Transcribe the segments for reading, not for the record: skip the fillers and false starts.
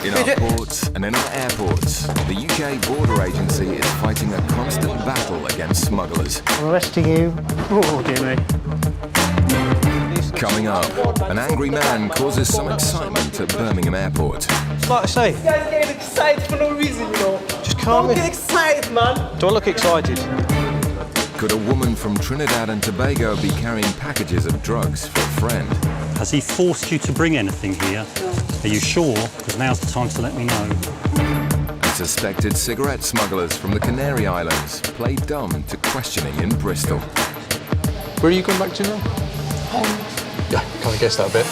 In our ports and in our airports, the UK Border Agency is fighting a constant battle against smugglers. I'm arresting you. Oh, dear me. Coming up, an angry man causes some excitement at Birmingham Airport. Like I say, You guys getting excited for no reason, you know. just calm Don't me. get excited, man. Do I look excited? Could a woman from Trinidad and Tobago be carrying packages of drugs for a friend? Has he forced you to bring anything here? No. Are you sure? Because now's the time to let me know. Suspected cigarette smugglers from the Canary Islands play dumb to questioning in Bristol. Where are you going back to now? Yeah, kind of guessed that a bit.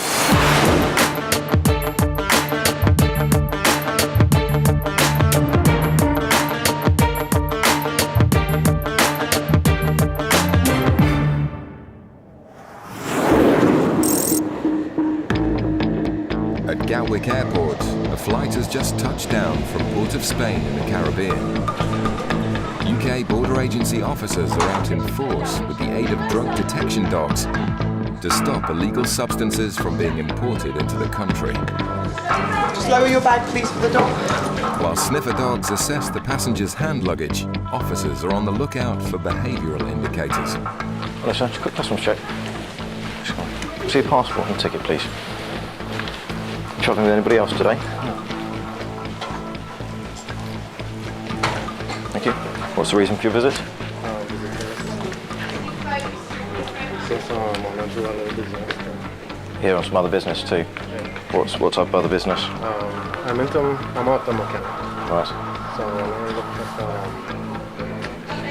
At Gatwick Airport, a flight has just touched down from Port of Spain in the Caribbean. UK Border Agency officers are out in force with the aid of drug detection dogs to stop illegal substances from being imported into the country. Just lower your bag, please, for the dog. While sniffer dogs assess the passenger's hand luggage, officers are on the lookout for behavioural indicators. Hello, sir. Just a quick customs check. See your passport and ticket, please. Travelling with anybody else today? Thank you. What's the reason for your visit? Here on some other business too. What type of other business? I'm auto mechanic. Right. So I look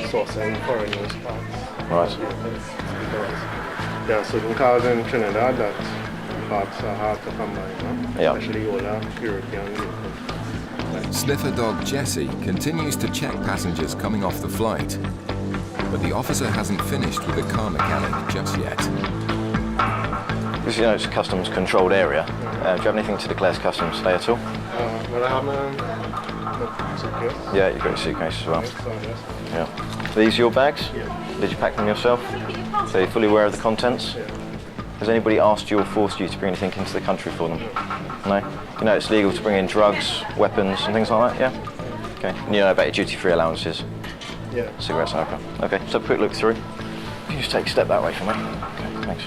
at sourcing foreign use parts. Right. Because there are certain cars in Trinidad that parts are hard to come by, you know? Yeah. Especially older European vehicles. Sniffer dog Jessie continues to check passengers coming off the flight, but the officer hasn't finished with the car mechanic just yet. Because you know it's a customs controlled area. Do you have anything to declare to customs today at all? But I have my suitcase. Yeah, you've got your suitcase as well. So yes. Yeah. Are these your bags? Yeah. Did you pack them yourself? So you're fully aware of the contents? Yeah. Has anybody asked you or forced you to bring anything into the country for them? No? You know it's legal to bring in drugs, weapons and things like that, yeah? Okay. And you know about your duty-free allowances? Yeah. Cigarettes and alcohol. Okay, so have a quick look through. Can you just take a step that way for me? Okay, thanks.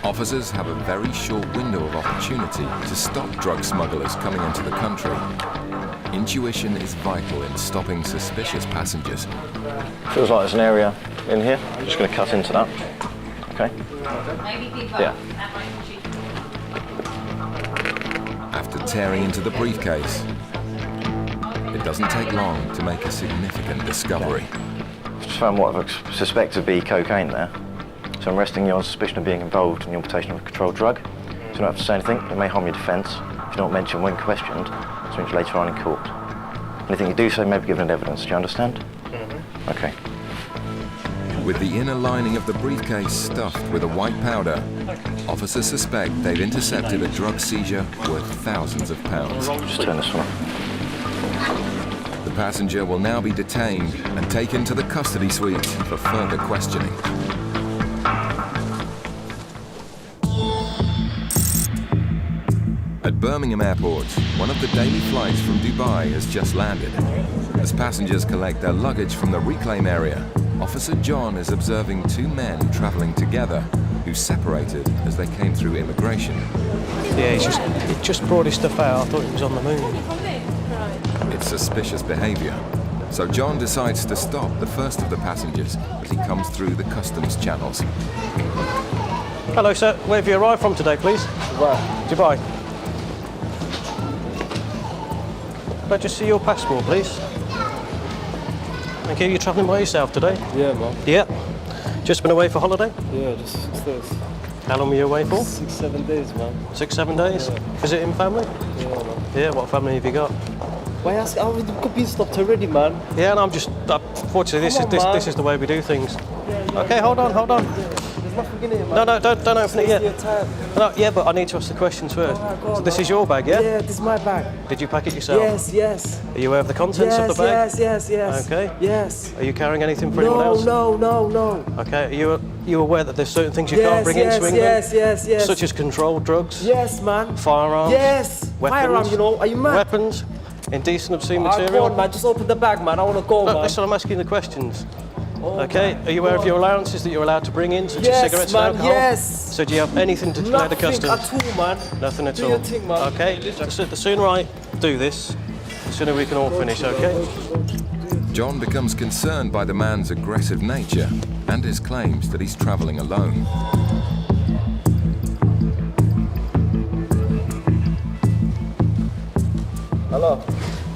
Officers have a very short window of opportunity to stop drug smugglers coming into the country. Intuition is vital in stopping suspicious passengers. Feels like there's an area in here. I'm just going to cut into that. Okay? Yeah. After tearing into the briefcase, it doesn't take long to make a significant discovery. Just found what I suspect to be cocaine there. So I'm arresting you on suspicion of being involved in the importation of a controlled drug. So you don't have to say anything. It may harm your defence. If you don't mention when questioned, this means later on in court. Anything you do say may be given as evidence. Do you understand? Mm-hmm. Okay. With the inner lining of the briefcase stuffed with a white powder, officers suspect they've intercepted a drug seizure worth thousands of pounds. Just turn this one off. The passenger will now be detained and taken to the custody suite for further questioning. At Birmingham Airport, one of the daily flights from Dubai has just landed. As passengers collect their luggage from the reclaim area, Officer John is observing two men travelling together who separated as they came through immigration. Yeah, he just brought his stuff out. I thought he was on the moon. It's suspicious behaviour, so John decides to stop the first of the passengers as he comes through the customs channels. Hello, sir. Where have you arrived from today, please? Dubai. Could I just see your passport, please? Thank you. You're travelling by yourself today? Yeah, man. Yeah. Just been away for holiday? Yeah, just 6 days. How long were you away for? 6-7 days, man. 6-7 days? Yeah. Visiting family? Yeah, man. Yeah, what family have you got? Why ask? Oh, the copy stopped already, man. Yeah, and I'm just, fortunately, this is the way we do things. Okay, hold on. There's nothing in it, man. No, don't open it yet. Your time. No, yeah, but I need to ask the questions first. So this is your bag, yeah? Yeah, this is my bag. Did you pack it yourself? Yes. Are you aware of the contents of the bag? Yes. Okay. Yes. Are you carrying anything for anyone else? No. Okay. Are you you aware that there's certain things you can't bring into England? Yes. Such as controlled drugs, Yes, man. firearms, Yes. weapons, Firearm, you know. Are you mad? weapons, indecent, obscene Alright, go material. on, man. Just open the bag, man. I want to go, Look, man. listen, I'm asking the questions. Oh, Okay, man. are you aware Go of your on. allowances that you're allowed to bring in, such as Yes, cigarettes man. and alcohol? Yes. So do you have anything to declare the Nothing customs? at all, man. Nothing at Do all. your thing, man. Okay, the sooner I do this, the sooner we can all finish, okay? John becomes concerned by the man's aggressive nature and his claims that he's traveling alone. Hello.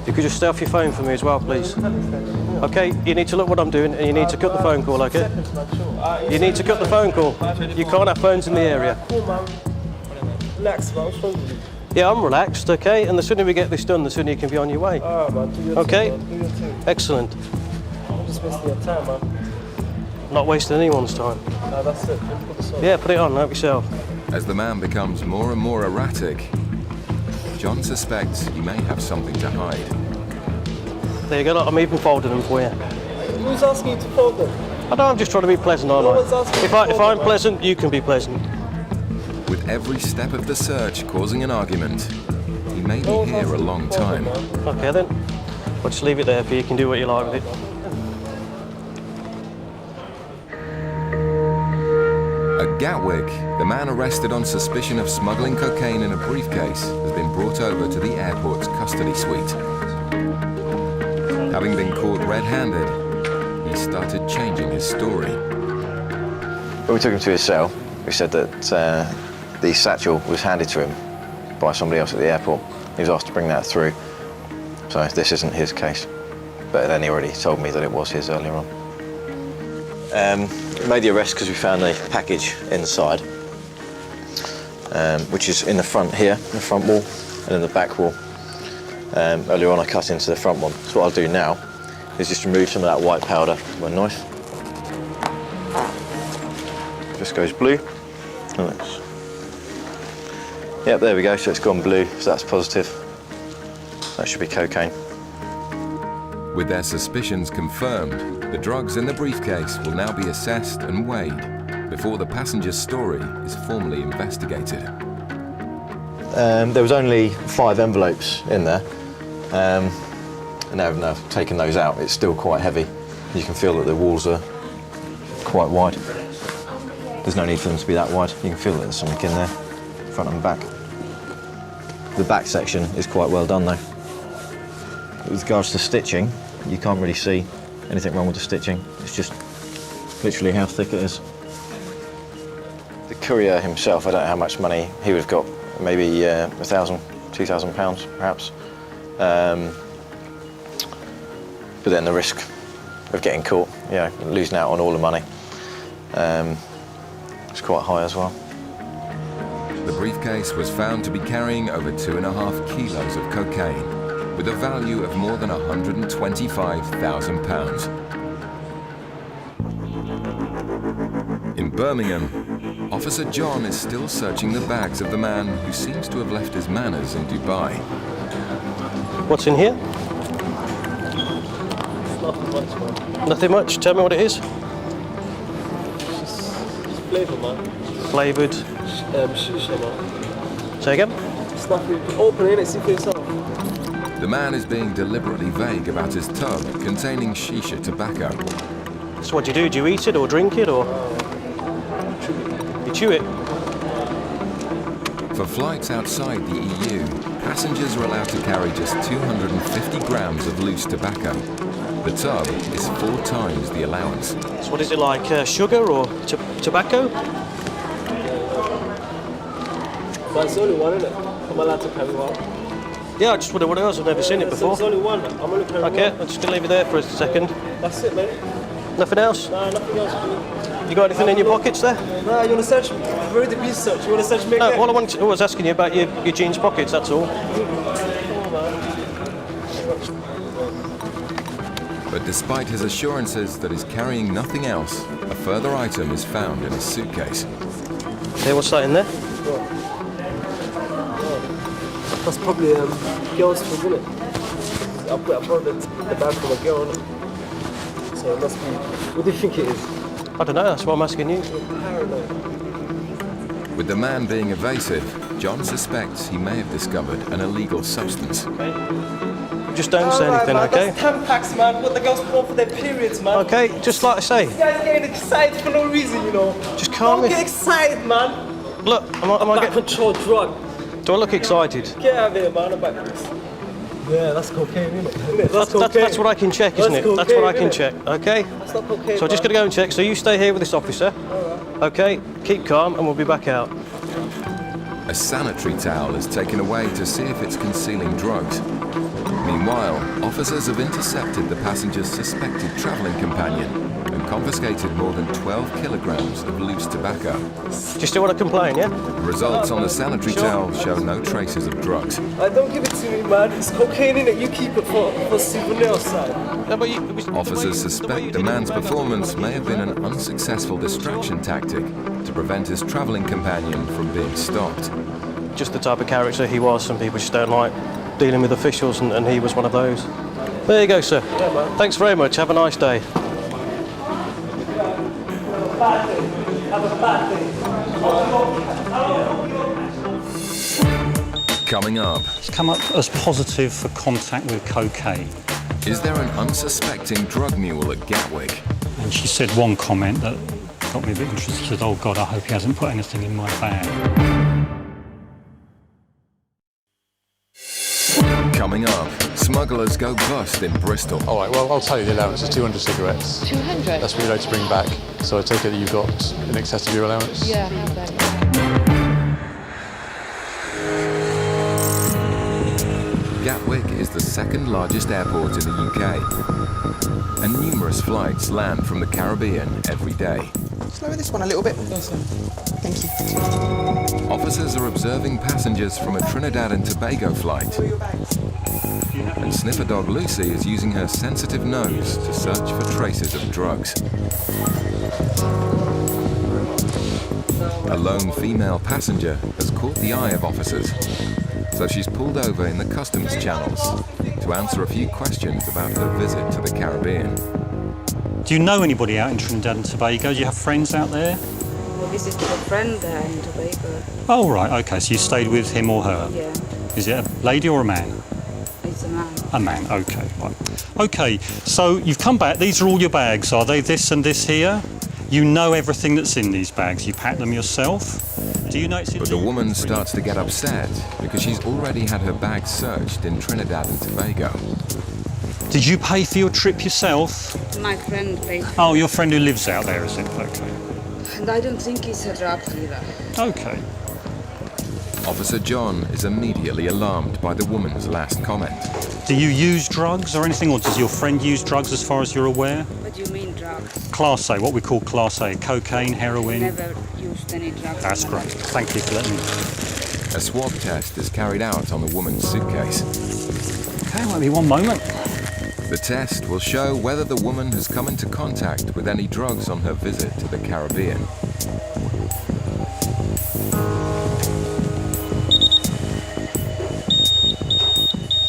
You could just stay off your phone for me as well, please. Okay, you need to look what I'm doing and you need to cut the phone call, okay? You need to cut the phone call. You can't have phones in the area. Cool, man. Relax, man. What's wrong with you? Yeah, I'm relaxed, okay? And the sooner we get this done, the sooner you can be on your way. Alright, man. Do your Okay. thing, man. Do your thing. Excellent. I'm just wasting your time, man. Not wasting anyone's time. Nah, that's it. Just put this on. Yeah, put it on, help yourself. As the man becomes more and more erratic, John suspects he may have something to hide. There you go, look, I'm even folding them for you. Who's asking you to fold them? I know, I'm just trying to be pleasant, aren't No one's I? asking If you to I'm fold pleasant, you can be pleasant. With every step of the search causing an argument, he may be No one's here a asking long you to fold them, time. man. Okay then. I'll just leave it there for you, you can do what you like with it. At Gatwick, the man arrested on suspicion of smuggling cocaine in a briefcase has been brought over to the airport's custody suite. Having been caught red-handed, he started changing his story. When we took him to his cell, we said that the satchel was handed to him by somebody else at the airport. He was asked to bring that through. So this isn't his case. But then he already told me that it was his earlier on. We made the arrest because we found a package inside, which is in the front here, the front wall, and in the back wall. Earlier on I cut into the front one. So what I'll do now is just remove some of that white powder with my knife. Just goes blue. And it's... Yep, there we go, so it's gone blue, so that's positive. That should be cocaine. With their suspicions confirmed, the drugs in the briefcase will now be assessed and weighed before the passenger's story is formally investigated. There was only 5 envelopes in there. And now I've taken those out, it's still quite heavy. You can feel that the walls are quite wide. There's no need for them to be that wide. You can feel that there's something in there, front and back. The back section is quite well done though. With regards to stitching, you can't really see anything wrong with the stitching. It's just literally how thick it is. The courier himself, I don't know how much money he would have got. Maybe £1,000, £2,000 perhaps. But then the risk of getting caught, you know, losing out on all the money, it's quite high as well. The briefcase was found to be carrying over 2.5 kilos of cocaine, with a value of more than £125,000. In Birmingham, Officer John is still searching the bags of the man who seems to have left his manners in Dubai. What's in here? Nothing much, man. Nothing much, tell me what it is. Just flavour, man. Flavoured. Shisha, man. Say again? It's nothing. Open it, see for yourself. The man is being deliberately vague about his tub containing shisha tobacco. So what do? Do you eat it or drink it or? You chew it? For flights outside the EU, passengers are allowed to carry just 250 grams of loose tobacco. The tub is 4 times the allowance. So what is it like, sugar or tobacco? But it's only one, isn't it? I'm allowed to carry one. Yeah, I just wonder what else, I've never seen it So before. there's only one. I'm only carrying Okay, one. I'm just gonna leave it there for a second. That's it, mate. Nothing else? Nah, nothing else. You got anything in your pockets there? Nah, you want to search? I've already been searched. You want to search me No, again? all I was asking you about your jeans pockets, that's all. But despite his assurances that he's carrying nothing else, a further item is found in his suitcase. Okay, what's that in there? That's probably girl's food, isn't it? I brought the bag from a girl, innit? So it must be. What do you think it is? I don't know, that's what I'm asking you. With the man being evasive, John suspects he may have discovered an illegal substance. Just don't say anything, man, okay? That's Tampax, man. What the girls put on for their periods, man. Okay, just like I say, You guys getting excited for no reason, you know. just calm Don't get me. excited, man. Look, am I That getting... control drug. Do I look excited? Get out of here, man. I'm back this. Yeah, that's cocaine, isn't it? That's cocaine. That's what I can check, isn't it? That's That's what I cocaine, can check, okay? That's not cocaine. So I'm just going to go and check. So you stay here with this officer. Okay, keep calm and we'll be back out. A sanitary towel is taken away to see if it's concealing drugs. Meanwhile, officers have intercepted the passenger's suspected travelling companion and confiscated more than 12 kilograms of loose tobacco. Do you still want to complain, yeah? The results on the sanitary towel show no traces of drugs. Don't give it to me, man. It's cocaine in it. You keep it for souvenir side. No, but it was- Officers suspect the man's performance may have been an unsuccessful distraction tactic to prevent his travelling companion from being stopped. Just the type of character he was. Some people just don't like dealing with officials, and he was one of those. There you go, sir. Yeah, man. Thanks very much. Have a nice day. Coming up, It's come up as positive for contact with cocaine. is there an unsuspecting drug mule at Gatwick? And she said one comment that got me a bit interested. She said, "Oh God, I hope he hasn't put anything in my bag." Coming up, smugglers go bust in Bristol. All right, well, I'll tell you the allowance is 200 cigarettes. 200? That's what you're allowed to bring back. So I take it that you've got in excess of your allowance? Yeah. Gatwick is the second largest airport in the UK, and numerous flights land from the Caribbean every day. Slow this one a little bit. Thank you. Officers are observing passengers from a Trinidad and Tobago flight, and sniffer dog Lucy is using her sensitive nose to search for traces of drugs. A lone female passenger has caught the eye of officers, so she's pulled over in the customs channels to answer a few questions about her visit to the Caribbean. Do you know anybody out in Trinidad and Tobago? Do you have friends out there? I visited a friend there in Tobago. Oh, right, okay, so you stayed with him or her? Yeah, Is it a lady or a man? it's a man. A man, okay, right. Okay, so you've come back. These are all your bags, are they? This and this here? You know everything that's in these bags. You pack them yourself? Do you know it's But the woman starts to get upset because she's already had her bag searched in Trinidad and Tobago. Did you pay for your trip yourself? My friend paid, Oh, your friend who lives out there, is it? Okay. and I don't think he's a drug dealer. Okay. Officer John is immediately alarmed by the woman's last comment. Do you use drugs or anything, or does your friend use drugs as far as you're aware? What do you mean drugs? Class A, what we call Class A, cocaine, heroin. Never used any drugs. That's in my great. life. Thank you for letting me. A swab test is carried out on the woman's suitcase. Okay, wait me one moment. The test will show whether the woman has come into contact with any drugs on her visit to the Caribbean.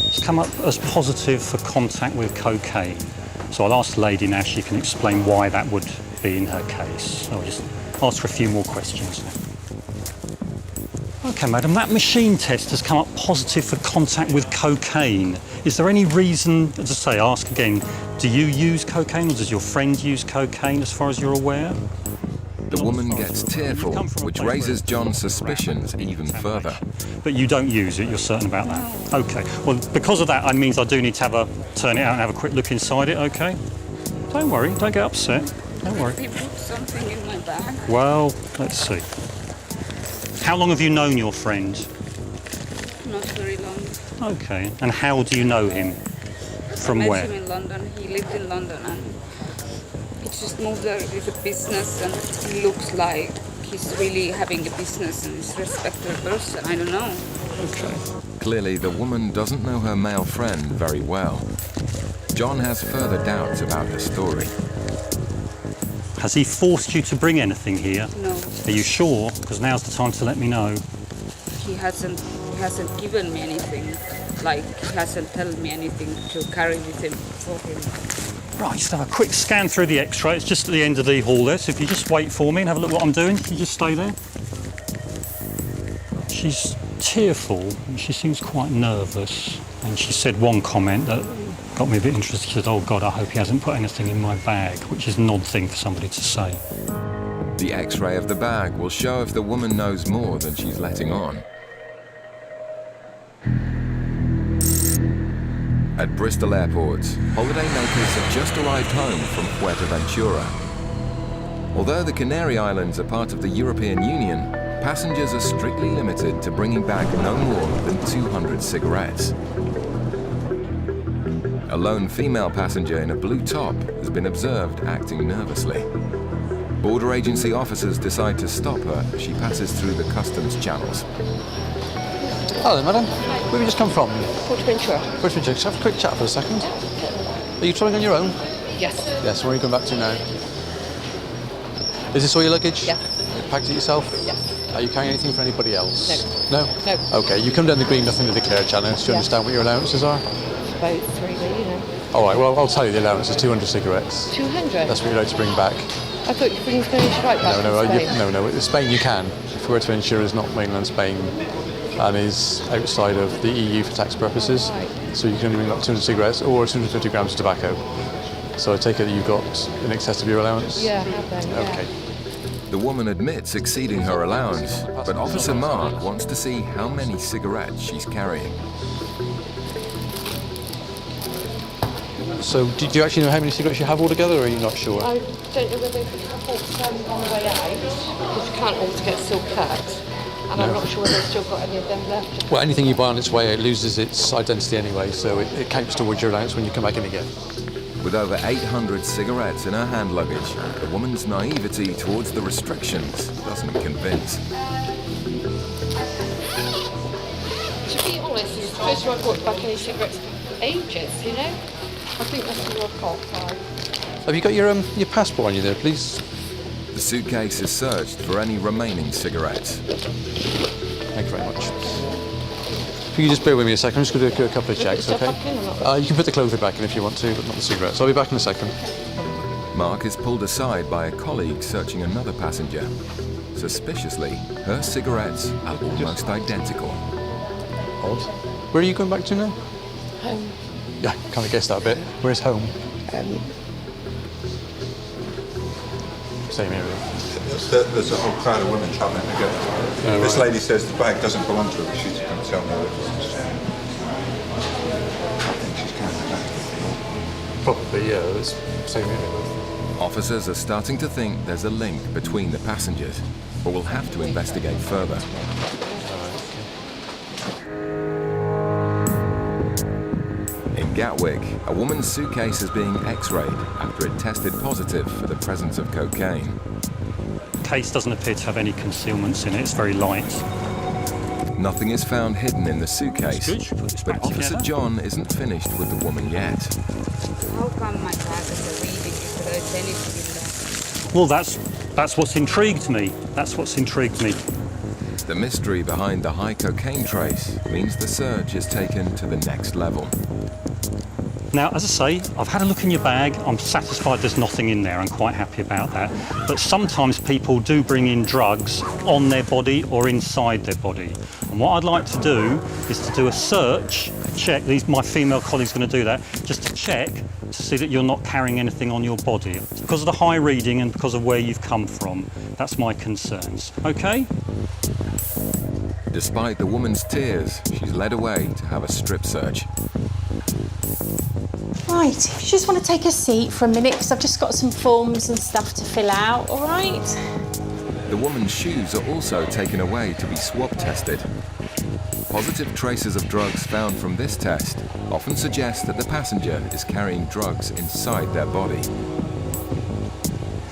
It's come up as positive for contact with cocaine. So I'll ask the lady now, she can explain why that would be in her case. I'll just ask her a few more questions now. Okay, madam, that machine test has come up positive for contact with cocaine. Is there any reason, as I say, ask again, do you use cocaine or does your friend use cocaine as far as you're aware? The woman gets tearful, which raises John's suspicions even further. But you don't use it, you're certain about that? Okay. Well, because of that, it means I do need to turn it out and have a quick look inside it, okay? Don't worry, don't get upset. Don't worry. He put something in my bag. Well, let's see. How long have you known your friend? Not very long. Okay. And how do you know him? From I met where? him in London. He lived in London and he just moved there with a business, and he looks like he's really having a business and is a respected person. I don't know. Okay. Clearly, the woman doesn't know her male friend very well. John has further doubts about her story. Has he forced you to bring anything here? No, Are you sure? Because now's the time to let me know. he hasn't given me anything. Like, he hasn't told me anything to carry with him for him. Right, just have a quick scan through the X-ray. It's just at the end of the hall there, so if you just wait for me and have a look what I'm doing, can you just stay there? She's tearful and she seems quite nervous. And she said one comment that got me a bit interested. She said, "Oh God, I hope he hasn't put anything in my bag," which is an odd thing for somebody to say. The X-ray of the bag will show if the woman knows more than she's letting on. At Bristol Airport, holidaymakers have just arrived home from Fuerteventura. Although the Canary Islands are part of the European Union, passengers are strictly limited to bringing back no more than 200 cigarettes. A lone female passenger in a blue top has been observed acting nervously. Border agency officers decide to stop her as she passes through the customs channels. Hello, madam. Where have you just come from? Fuerteventura. Fuerteventura. Just have a quick chat for a second. Are you travelling on your own? Yes. Yes. Where are you going back to now? Is this all your luggage? Yeah. You packed it yourself? Yes. Are you carrying anything for anybody else? No. No? No. Okay, you come down the green, nothing to declare channel. Do you understand what your allowances are? About 3, you know. All right, well, I'll tell you the allowance is 200 cigarettes. 200? That's what you're allowed to bring back. I thought you were bringing Spanish right back No, from Spain. no. In Spain you can. Fuerteventura is not mainland Spain and is outside of the EU for tax purposes. Right. So you can only bring up 200 cigarettes or 250 grams of tobacco. So I take it that you've got in excess of your allowance? Yeah, I have then, yeah. Okay. The woman admits exceeding her allowance, but Officer Mark wants to see how many cigarettes she's carrying. So do you actually know how many cigarettes you have altogether, or are you not sure? I don't know whether I bought some on the way out, because you can't always get still cut. And I'm not sure whether they've still got any of them left. Well, anything you buy on its way out loses its identity anyway, so it counts towards your allowance when you come back in again. With over 800 cigarettes in her hand luggage, the woman's naivety towards the restrictions doesn't convince. To be honest, it's the first time I've bought back any cigarettes for ages, you know? I think that's the World Cup. Have you got your passport on you there, please? The suitcase is searched for any remaining cigarettes. Thank you very much. If you can just bear with me a second, I'm just going to do a couple of checks, Stuff okay? back in or not? You can put the clothing back in if you want to, but not the cigarettes. I'll be back in a second. Mark is pulled aside by a colleague searching another passenger. Suspiciously, her cigarettes are almost identical. Odd. Where are you going back to now? Home. Yeah, kind of guessed that a bit. Where's home? Same area. There's a whole crowd of women travelling together. Oh, This right. lady says the bag doesn't belong to her, but she's going to tell me that. I think she's carrying the bag. Probably, yeah. It's same area. Officers are starting to think there's a link between the passengers, but will have to investigate further. In Gatwick, a woman's suitcase is being x-rayed after it tested positive for the presence of cocaine. The case doesn't appear to have any concealments in it. It's very light. Nothing is found hidden in the suitcase, Good. Put this but back Officer together. John isn't finished with the woman yet. How come my bag is a reading if there's anything in there? Well, that's what's intrigued me. That's what's intrigued me. The mystery behind the high cocaine trace means the search is taken to the next level. Now, as I say, I've had a look in your bag. I'm satisfied there's nothing in there. I'm quite happy about that. But sometimes people do bring in drugs on their body or inside their body. And what I'd like to do is to do a search, check. My female colleague's going to do that, just to check to see that you're not carrying anything on your body. Because of the high reading and because of where you've come from. That's my concerns. Okay? Despite the woman's tears, she's led away to have a strip search. Right, if you just want to take a seat for a minute, because I've just got some forms and stuff to fill out, all right? The woman's shoes are also taken away to be swab tested. Positive traces of drugs found from this test often suggest that the passenger is carrying drugs inside their body.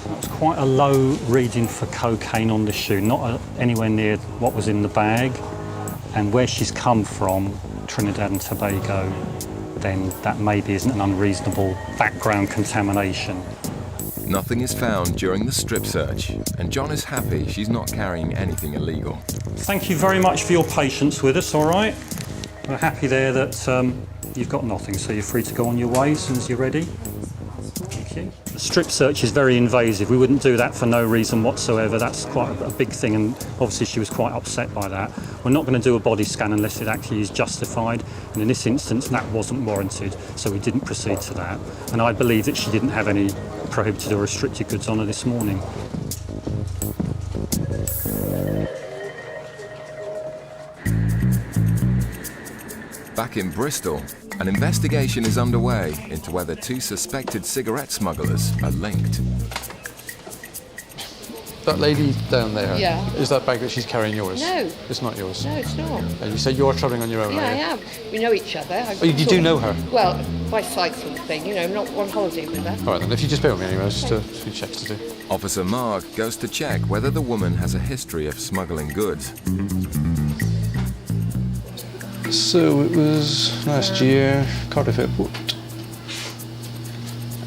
That was quite a low reading for cocaine on the shoe, not anywhere near what was in the bag. And where she's come from, Trinidad and Tobago, then that maybe isn't an unreasonable background contamination. Nothing is found during the strip search, and John is happy she's not carrying anything illegal. Thank you very much for your patience with us, all right? We're happy there that you've got nothing, so you're free to go on your way as soon as you're ready. you. The strip search is very invasive. We wouldn't do that for no reason whatsoever. That's quite a big thing, and obviously she was quite upset by that. We're not going to do a body scan unless it actually is justified, and in this instance that wasn't warranted, so we didn't proceed to that. And I believe that she didn't have any prohibited or restricted goods on her this morning. Back in Bristol, an investigation is underway into whether two suspected cigarette smugglers are linked. That lady down there, Yeah. is that bag that she's carrying yours? No. It's not yours? No, it's not. And you say you're travelling on your own, Yeah, are I you? am. We know each other. Oh, you do know her? Well, by sight sort of thing, you know, not on holiday with her. All right then, if you just bear with me anyway, just a few checks to do. Officer Mark goes to check whether the woman has a history of smuggling goods. So it was last year, Cardiff Airport.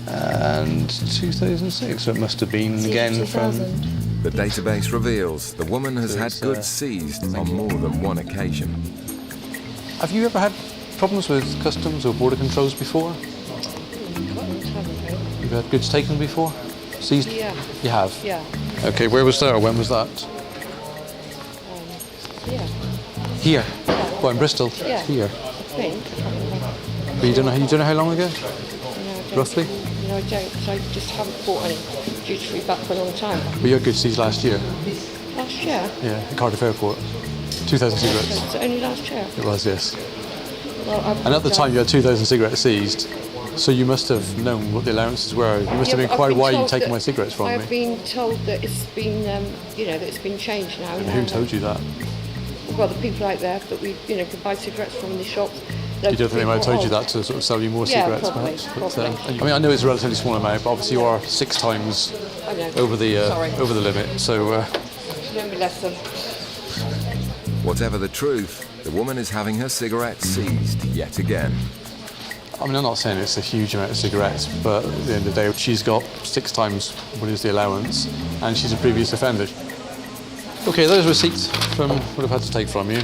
And 2006, so it must have been again from... The database reveals the woman has had goods seized on more than one occasion. Have you ever had problems with customs or border controls before? You've had goods taken before? Seized? Yeah. You have? Yeah. Okay, where was that or when was that? Yeah. Here? What, in Bristol? Yeah. Here? I think. But you don't know how long ago? No, I don't Roughly? think- No, I don't, because I just haven't bought any duty-free back for a long time. But your goods seized last year? Last year? Yeah, at Cardiff Airport. 2,000 cigarettes. Was it only last year? It was, yes. Well, And at the time you had 2,000 cigarettes seized, so you must have known what the allowances were. You must have inquired why you've taken my cigarettes from I've me. been told that it's been, you know, that it's been changed now. And who told you that? Well, the people out there that we, you know, could buy cigarettes from in the shops. You don't think they might have told you that to sort of sell you more Yeah, cigarettes, probably, perhaps? probably. I mean, I know it's a relatively small amount, but obviously you are 6 times I know. over the Sorry. limit. So Learn me lesson. Whatever the truth, the woman is having her cigarettes seized yet again. I mean, I'm not saying it's a huge amount of cigarettes, but at the end of the day, she's got 6 times what is the allowance, and she's a previous offender. Okay, those receipts from what I've had to take from you.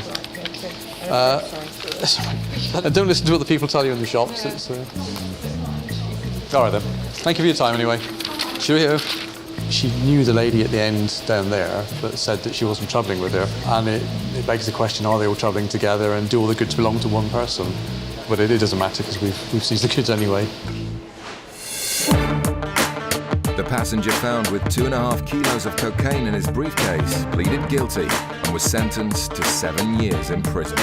And don't listen to what the people tell you in the shops. It's, all right then. Thank you for your time anyway. Cheerio. She knew the lady at the end down there, but said that she wasn't travelling with her. And it begs the question, are they all travelling together and do all the goods belong to one person? But it doesn't matter because we've seized the goods anyway. The passenger found with 2.5 kilos of cocaine in his briefcase pleaded guilty and was sentenced to 7 years in prison.